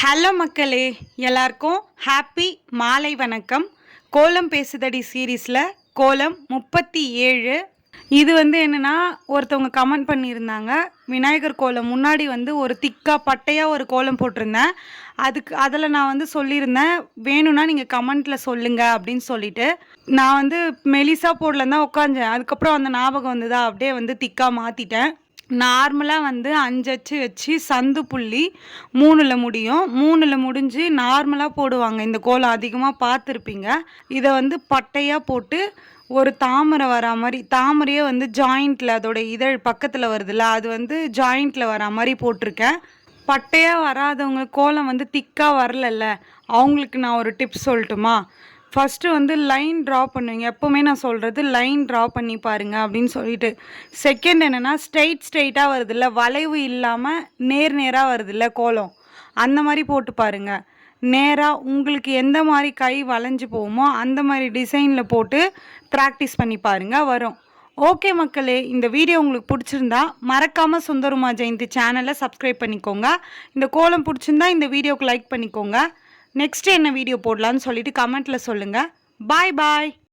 Hello மக்களே, எல்லாருக்கும் happy மாலை வணக்கம். கோலம் பேசுதடி சீரீஸில் கோலம் 37. இது என்னென்னா, ஒருத்தவங்க கமெண்ட் பண்ணியிருந்தாங்க. விநாயகர் கோலம் முன்னாடி ஒரு திக்காக பட்டையாக ஒரு கோலம் போட்டிருந்தேன். அதில் நான் சொல்லியிருந்தேன், வேணும்னா நீங்கள் கமெண்ட்டில் சொல்லுங்கள் அப்படின்னு சொல்லிட்டு. நான் மெலிசா போடலன்னு தான் உட்காந்தேன். அதுக்கப்புறம் அந்த ஞாபகம் வந்ததா, அப்படியே திக்காக மாற்றிட்டேன். நார்மலாக 5 அச்சு வச்சு சந்து புள்ளி 3ல் முடியும். 3ல் முடிஞ்சு நார்மலாக போடுவாங்க. இந்த கோலம் அதிகமாக பார்த்துருப்பீங்க. இதை பட்டையாக போட்டு ஒரு தாமரை வரா மாதிரி, தாமரையே ஜாயிண்ட்டில் அதோட இதழ் பக்கத்தில் வருதுல்ல, அது ஜாயிண்ட்டில் வரா மாதிரி போட்டிருக்கேன். பட்டையாக வராதவங்க கோலம் திக்காக வரலல்ல, அவங்களுக்கு நான் ஒரு டிப்ஸ் சொல்லட்டுமா? ஃபஸ்ட்டு லைன் ட்ரா பண்ணுவீங்க. எப்போவுமே நான் சொல்கிறது லைன் ட்ரா பண்ணி பாருங்கள் அப்படின்னு சொல்லிட்டு. செகண்ட் என்னென்னா, ஸ்ட்ரெயிட்டாக வருதில்ல, வளைவு இல்லாமல் நேராக வருதில்ல கோலம், அந்த மாதிரி போட்டு பாருங்கள். நேராக உங்களுக்கு எந்த மாதிரி கை வளைஞ்சு போகுமோ அந்த மாதிரி டிசைனில் போட்டு ப்ராக்டிஸ் பண்ணி பாருங்கள், வரும். ஓகே மக்களே, இந்த வீடியோ உங்களுக்கு பிடிச்சிருந்தா மறக்காமல் சுந்தருமா ஜெயந்தி சேனலை சப்ஸ்கிரைப் பண்ணிக்கோங்க. இந்த கோலம் பிடிச்சிருந்தா இந்த வீடியோவுக்கு லைக் பண்ணிக்கோங்க. நெக்ஸ்ட்டு என்ன வீடியோ போடலான்னு சொல்லிட்டு கமெண்ட்டில் சொல்லுங்கள். பாய் பாய்.